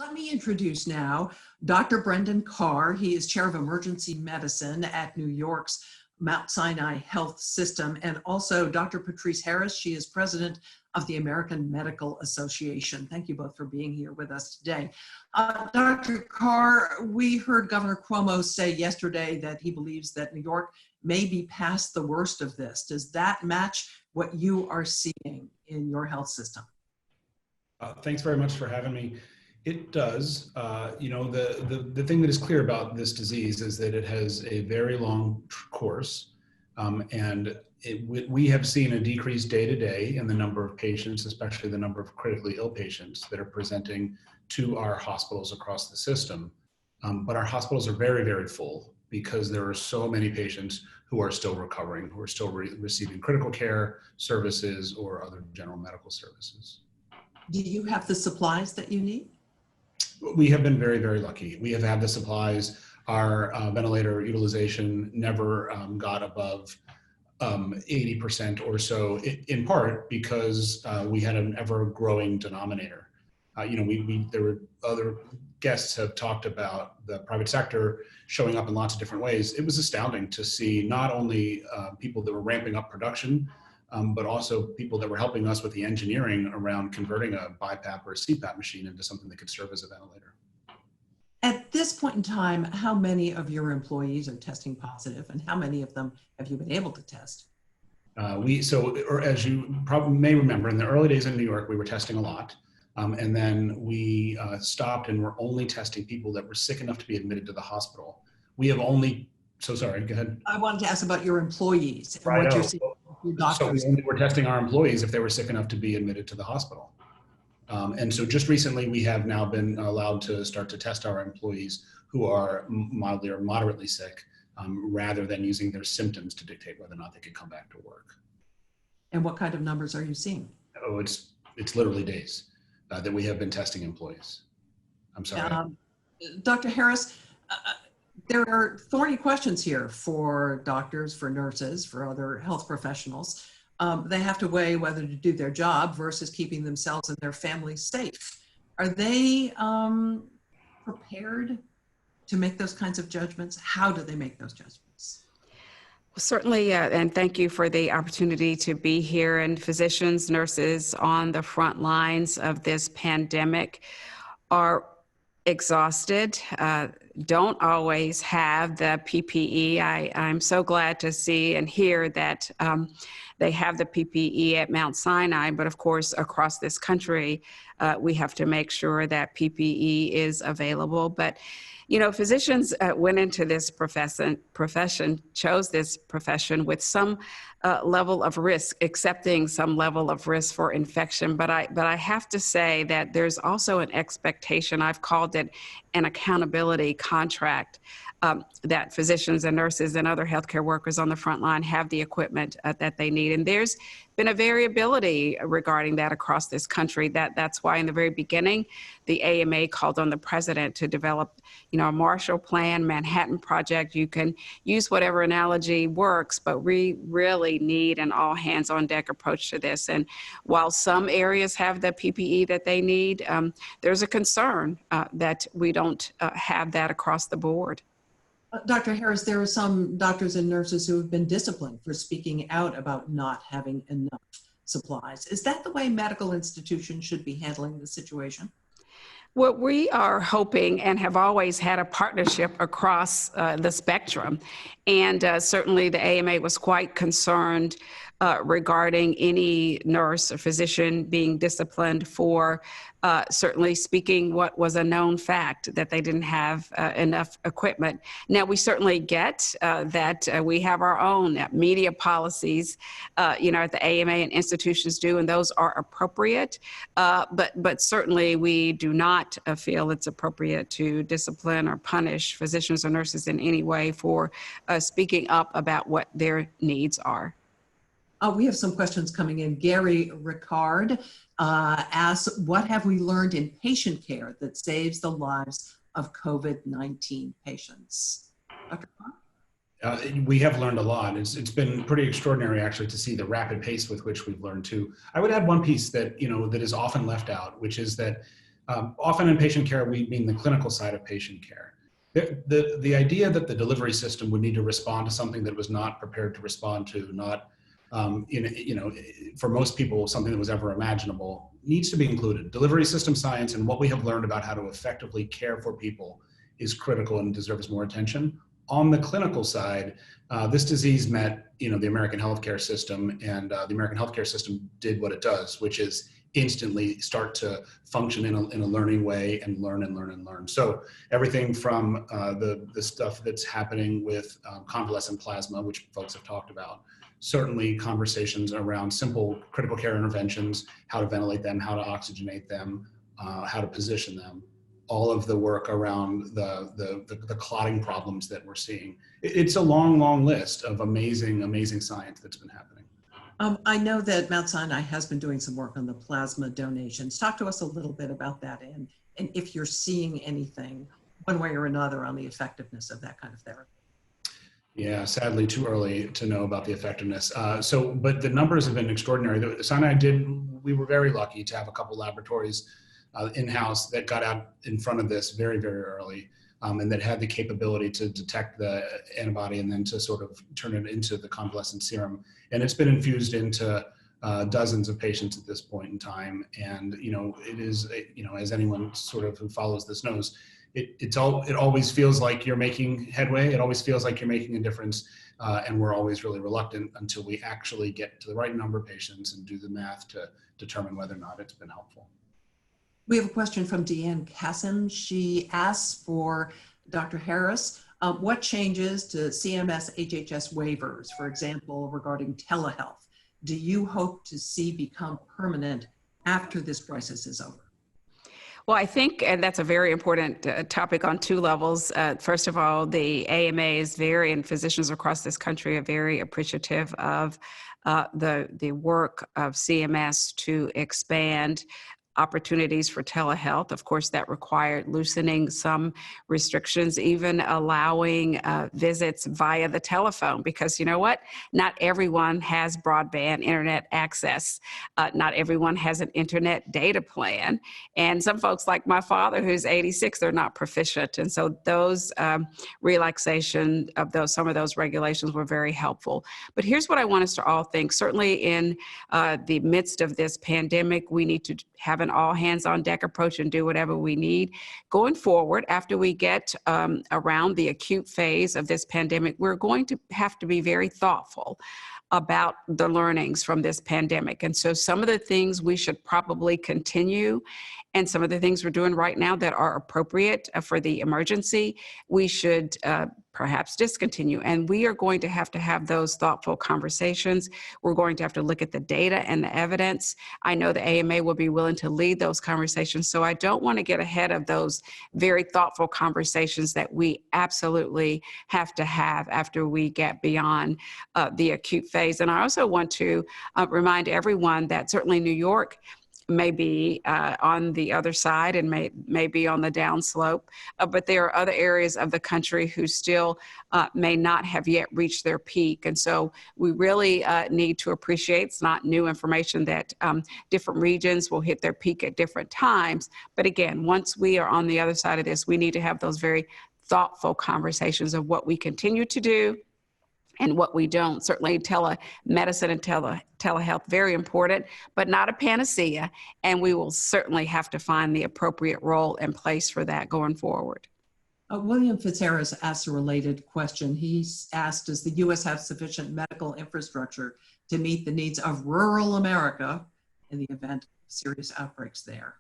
Let me introduce now Dr. Brendan Carr. He is chair of emergency medicine at New York's Mount Sinai Health System, and also Dr. Patrice Harris. She is president of the American Medical Association. Thank you both for being here with us today. Dr. Carr, we heard Governor Cuomo say yesterday that he believes that New York may be past the worst of this. Does that match what you are seeing in your health system? Thanks very much for having me. It does. The thing that is clear about this disease is that it has a very long course, and we have seen a decrease day to day in the number of patients, especially the number of critically ill patients that are presenting to our hospitals across the system. But our hospitals are very, very full because there are so many patients who are still recovering, who are still receiving critical care services or other general medical services. Do you have the supplies that you need? We have been very, very lucky. We have had the supplies. Our ventilator utilization never got above 80% or so, in part because we had an ever-growing denominator. There were other guests have talked about the private sector showing up in lots of different ways. It was astounding to see not only people that were ramping up production, but also people that were helping us with the engineering around converting a BiPAP or a CPAP machine into something that could serve as a ventilator. At this point in time, how many of your employees are testing positive, and how many of them have you been able to test? As you probably may remember, in the early days in New York, we were testing a lot. And then we stopped and were only testing people that were sick enough to be admitted to the hospital. We have only, sorry, go ahead. I wanted to ask about your employees and right. What you're seeing. Your doctors. So we only were testing our employees if they were sick enough to be admitted to the hospital. And so just recently we have now been allowed to start to test our employees who are mildly or moderately sick, rather than using their symptoms to dictate whether or not they could come back to work. And what kind of numbers are you seeing? Oh, it's literally days that we have been testing employees. I'm sorry. Dr. Harris, there are thorny questions here for doctors, for nurses, for other health professionals. They have to weigh whether to do their job versus keeping themselves and their families safe. Are they prepared to make those kinds of judgments? How do they make those judgments? Well, certainly, and thank you for the opportunity to be here. And physicians, nurses on the front lines of this pandemic are exhausted, don't always have the PPE. I'm so glad to see and hear that they have the PPE at Mount Sinai, but of course, across this country, we have to make sure that PPE is available. But you know, physicians went into this profession, chose this profession with some level of risk, accepting some level of risk for infection. But I have to say that there's also an expectation, I've called it an accountability contract, that physicians and nurses and other healthcare workers on the front line have the equipment that they need. And there's been a variability regarding that across this country. That's why in the very beginning, the AMA called on the president to develop, a Marshall Plan, Manhattan Project. You can use whatever analogy works, but we really need an all hands on deck approach to this. And while some areas have the PPE that they need, there's a concern that we don't have that across the board. Dr. Harris, there are some doctors and nurses who have been disciplined for speaking out about not having enough supplies. Is that the way medical institutions should be handling the situation? What we are hoping and have always had a partnership across the spectrum. And certainly the AMA was quite concerned regarding any nurse or physician being disciplined for certainly speaking what was a known fact, that they didn't have enough equipment. Now, we certainly get that we have our own media policies, at the AMA and institutions do, and those are appropriate. But certainly we do not feel it's appropriate to discipline or punish physicians or nurses in any way for speaking up about what their needs are. We have some questions coming in. Gary Ricard asks, what have we learned in patient care that saves the lives of COVID-19 patients? Dr. Carr? We have learned a lot. It's been pretty extraordinary, actually, to see the rapid pace with which we've learned too. I would add one piece that, that is often left out, which is that Often in patient care, we mean the clinical side of patient care. The idea that the delivery system would need to respond to something that was not prepared to respond to, not for most people, something that was ever imaginable, needs to be included. Delivery system science and what we have learned about how to effectively care for people is critical and deserves more attention. On the clinical side, this disease met, the American healthcare system, and the American healthcare system did what it does, which is instantly start to function in a learning way and learn and learn and learn. So everything from the stuff that's happening with convalescent plasma, which folks have talked about, certainly conversations around simple critical care interventions, how to ventilate them, how to oxygenate them, how to position them, all of the work around the clotting problems that we're seeing. It's a long, long list of amazing, amazing science that's been happening. I know that Mount Sinai has been doing some work on the plasma donations. Talk to us a little bit about that and if you're seeing anything one way or another on the effectiveness of that kind of therapy. Yeah, sadly, too early to know about the effectiveness. But the numbers have been extraordinary. Sinai we were very lucky to have a couple laboratories in-house that got out in front of this very, very early, and that had the capability to detect the antibody and then to sort of turn it into the convalescent serum. And it's been infused into dozens of patients at this point in time. And, it is, as anyone sort of who follows this knows, it always feels like you're making headway. It always feels like you're making a difference. And we're always really reluctant until we actually get to the right number of patients and do the math to determine whether or not it's been helpful. We have a question from Deanne Cassim. She asks for Dr. Harris, what changes to CMS HHS waivers, for example, regarding telehealth, do you hope to see become permanent after this crisis is over? Well, I think, and that's a very important topic on two levels. First of all, the AMA is and physicians across this country are very appreciative of the work of CMS to expand opportunities for telehealth. Of course, that required loosening some restrictions, even allowing visits via the telephone, because you know what? Not everyone has broadband internet access. Not everyone has an internet data plan. And some folks like my father, who's 86, they're not proficient. And so those relaxation of some of those regulations were very helpful. But here's what I want us to all think. Certainly in the midst of this pandemic, we need to have an all hands on deck approach and do whatever we need. Going forward, after we get around the acute phase of this pandemic, we're going to have to be very thoughtful about the learnings from this pandemic. And so some of the things we should probably continue, and some of the things we're doing right now that are appropriate for the emergency, we should perhaps discontinue. And we are going to have those thoughtful conversations. We're going to have to look at the data and the evidence. I know the AMA will be willing to lead those conversations. So I don't want to get ahead of those very thoughtful conversations that we absolutely have to have after we get beyond the acute phase. And I also want to remind everyone that certainly New York may be on the other side and may be on the downslope, but there are other areas of the country who still may not have yet reached their peak. And so we really need to appreciate, it's not new information that different regions will hit their peak at different times. But again, once we are on the other side of this, we need to have those very thoughtful conversations of what we continue to do and what we don't. Certainly telemedicine and telehealth, very important, but not a panacea. And we will certainly have to find the appropriate role and place for that going forward. William Fitzharris asked a related question. He's asked, does the U.S. have sufficient medical infrastructure to meet the needs of rural America in the event of serious outbreaks there?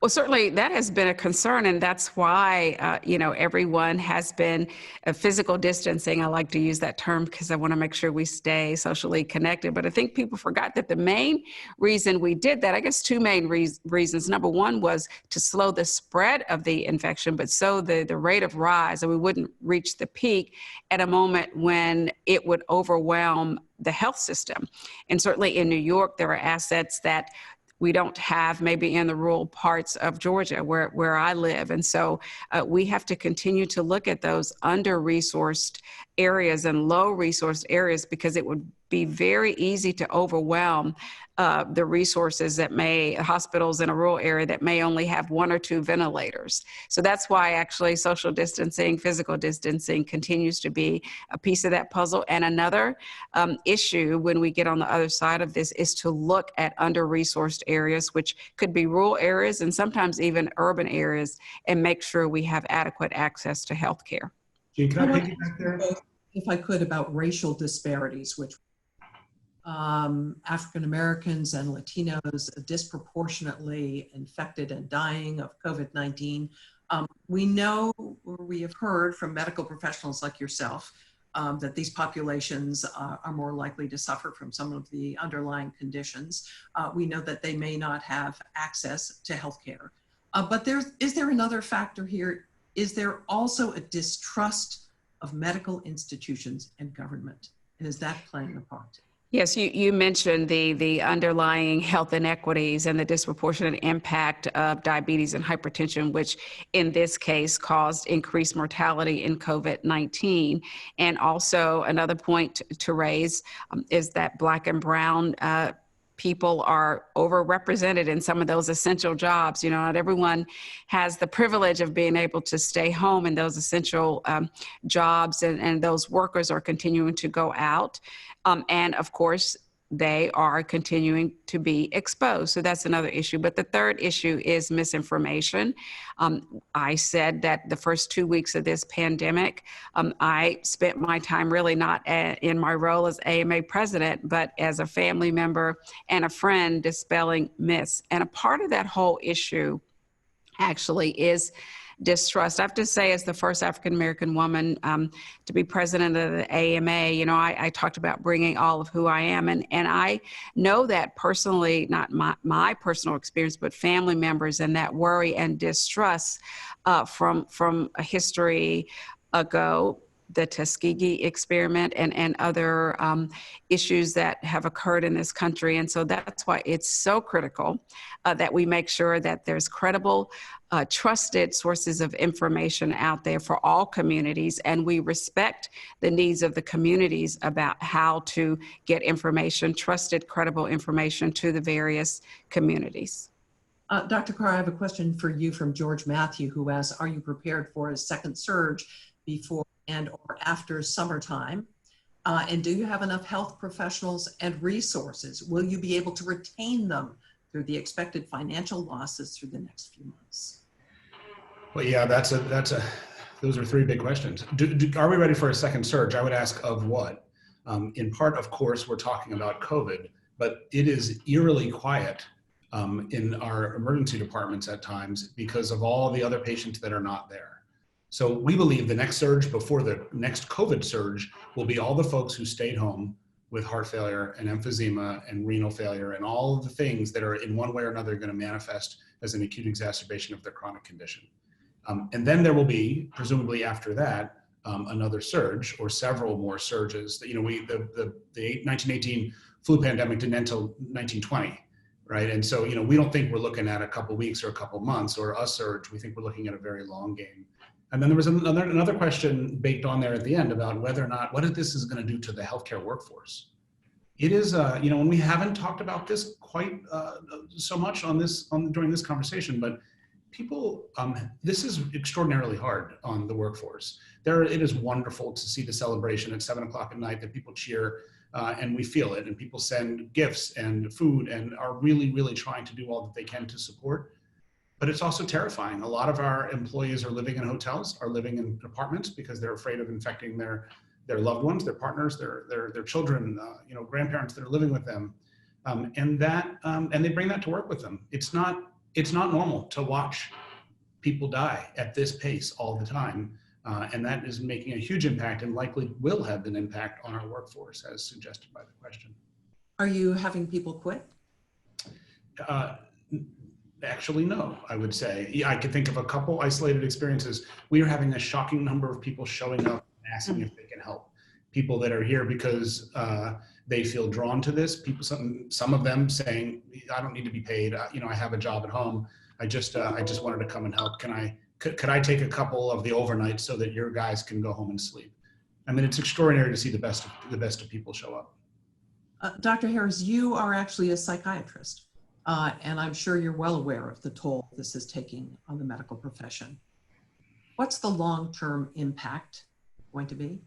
Well, certainly that has been a concern, and that's why, everyone has been physical distancing. I like to use that term because I want to make sure we stay socially connected. But I think people forgot that the main reason we did that, I guess two main reasons. Number one was to slow the spread of the infection, but so the rate of rise, and we wouldn't reach the peak at a moment when it would overwhelm the health system. And certainly in New York, there are assets that we don't have maybe in the rural parts of Georgia where I live. And so we have to continue to look at those under-resourced areas and low resource areas, because it would be very easy to overwhelm the resources that hospitals in a rural area that may only have 1 or 2 ventilators. So that's why actually social distancing, physical distancing continues to be a piece of that puzzle. And another issue when we get on the other side of this is to look at under-resourced areas, which could be rural areas and sometimes even urban areas, and make sure we have adequate access to health care. Jeanne, can I I pick you back there? if I could, about racial disparities, which African Americans and Latinos disproportionately infected and dying of COVID-19. We know, or we have heard from medical professionals like yourself, that these populations are more likely to suffer from some of the underlying conditions. We know that they may not have access to healthcare. But is there another factor here? Is there also a distrust of medical institutions and government? And is that playing a part? Yes, you mentioned the underlying health inequities and the disproportionate impact of diabetes and hypertension, which in this case caused increased mortality in COVID-19. And also another point to raise is that Black and Brown people are overrepresented in some of those essential jobs. You know, not everyone has the privilege of being able to stay home in those essential jobs, and those workers are continuing to go out. And of course, they are continuing to be exposed. So that's another issue. But the third issue is misinformation. I said that the first 2 weeks of this pandemic, I spent my time really not in my role as AMA president, but as a family member and a friend dispelling myths. And a part of that whole issue actually is distrust. I have to say, as the first African-American woman to be president of the AMA, you know, I talked about bringing all of who I am. And I know that personally, not my personal experience, but family members, and that worry and distrust from a history ago, the Tuskegee experiment and other issues that have occurred in this country. And so that's why it's so critical that we make sure that there's credible, trusted sources of information out there for all communities, and we respect the needs of the communities about how to get information, trusted, credible information to the various communities. Dr. Carr, I have a question for you from George Matthew, who asks, are you prepared for a second surge before and or after summertime? And do you have enough health professionals and resources? Will you be able to retain them through the expected financial losses through the next few months? Well, yeah, those are 3 big questions. Are we ready for a second surge? I would ask, of what? In part, of course, we're talking about COVID, but it is eerily quiet in our emergency departments at times because of all the other patients that are not there. So we believe the next surge before the next COVID surge will be all the folks who stayed home with heart failure and emphysema and renal failure and all of the things that are in one way or another going to manifest as an acute exacerbation of their chronic condition. And then there will be, presumably after that, another surge or several more surges. You know, the 1918 flu pandemic didn't end until 1920, right? And so, you know, we don't think we're looking at a couple weeks or a couple months or a surge. We think we're looking at a very long game. And then there was another question baked on there at the end about whether or not, what this is going to do to the healthcare workforce. It is, you know, and we haven't talked about this quite so much during this conversation, but people, this is extraordinarily hard on the workforce. It is wonderful to see the celebration at 7 o'clock at night, that people cheer and we feel it, and people send gifts and food and are really, really trying to do all that they can to support. But it's also terrifying. A lot of our employees are living in hotels, are living in apartments because they're afraid of infecting their loved ones, their partners, their children, you know, grandparents that are living with them, and they bring that to work with them. It's not normal to watch people die at this pace all the time, and that is making a huge impact and likely will have an impact on our workforce, as suggested by the question. Are you having people quit? Actually, no, I would say. Yeah, I could think of a couple isolated experiences. We are having a shocking number of people showing up and asking if they can help. People that are here because they feel drawn to this. People, some of them saying, "I don't need to be paid. You know, I have a job at home. I just wanted to come and help. Could I take a couple of the overnights so that your guys can go home and sleep?" I mean, it's extraordinary to see the best of people show up. Dr. Harris, you are actually a psychiatrist, and I'm sure you're well aware of the toll this is taking on the medical profession. What's the long-term impact going to be?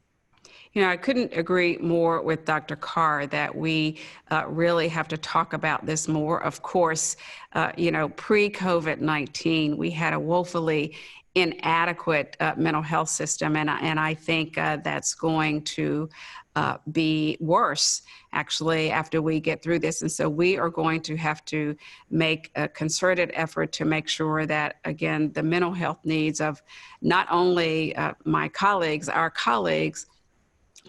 You know, I couldn't agree more with Dr. Carr that we really have to talk about this more. Of course, you know, pre-COVID-19, we had a woefully inadequate mental health system, and I think that's going to be worse, actually, after we get through this. And so we are going to have to make a concerted effort to make sure that, again, the mental health needs of not only my colleagues, our colleagues,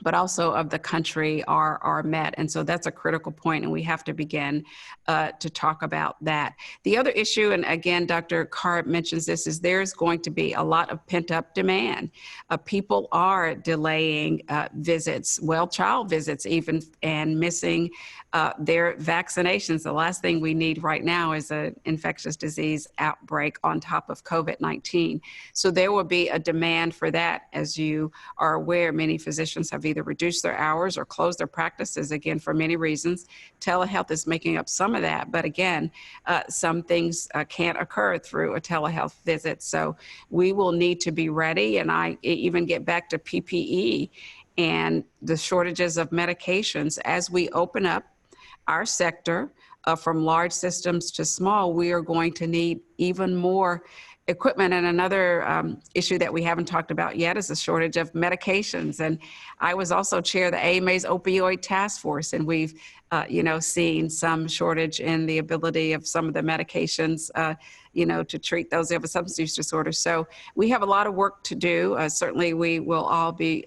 but also of the country are met. And so that's a critical point, and we have to begin to talk about that. The other issue, and again, Dr. Carr mentions this, is there's going to be a lot of pent-up demand. People are delaying visits, well, child visits even, and missing their vaccinations. The last thing we need right now is an infectious disease outbreak on top of COVID-19. So there will be a demand for that. As you are aware, many physicians have either reduced their hours or closed their practices, again, for many reasons. Telehealth is making up some of that, but again, some things can't occur through a telehealth visit. So we will need to be ready, and I even get back to PPE and the shortages of medications. As we open up our sector from large systems to small, we are going to need even more equipment. And another issue that we haven't talked about yet is the shortage of medications. And I was also chair of the AMA's opioid task force, and we've you know, seen some shortage in the ability of some of the medications you know, to treat those who have a substance use disorder. So we have a lot of work to do. Certainly we will all be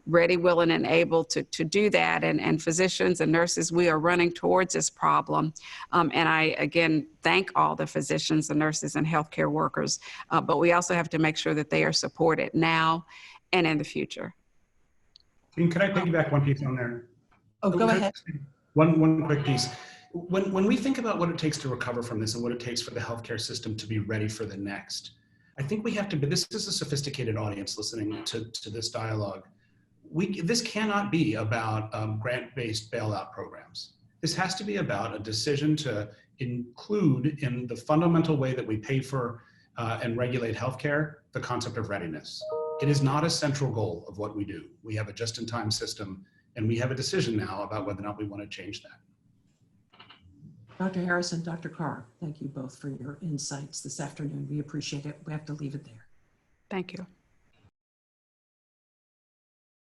ready, willing, and able to do that. And physicians and nurses, we are running towards this problem. And I, again, thank all the physicians and nurses and healthcare workers, but we also have to make sure that they are supported now and in the future. Can I piggyback one piece on there? Oh, go ahead. One quick piece. When we think about what it takes to recover from this and what it takes for the healthcare system to be ready for the next, I think we have to, but this is a sophisticated audience listening to this dialogue. This cannot be about grant-based bailout programs. This has to be about a decision to include in the fundamental way that we pay for and regulate healthcare, the concept of readiness. It is not a central goal of what we do. We have a just-in-time system, and we have a decision now about whether or not we want to change that. Dr. Harris and Dr. Carr, thank you both for your insights this afternoon. We appreciate it. We have to leave it there. Thank you.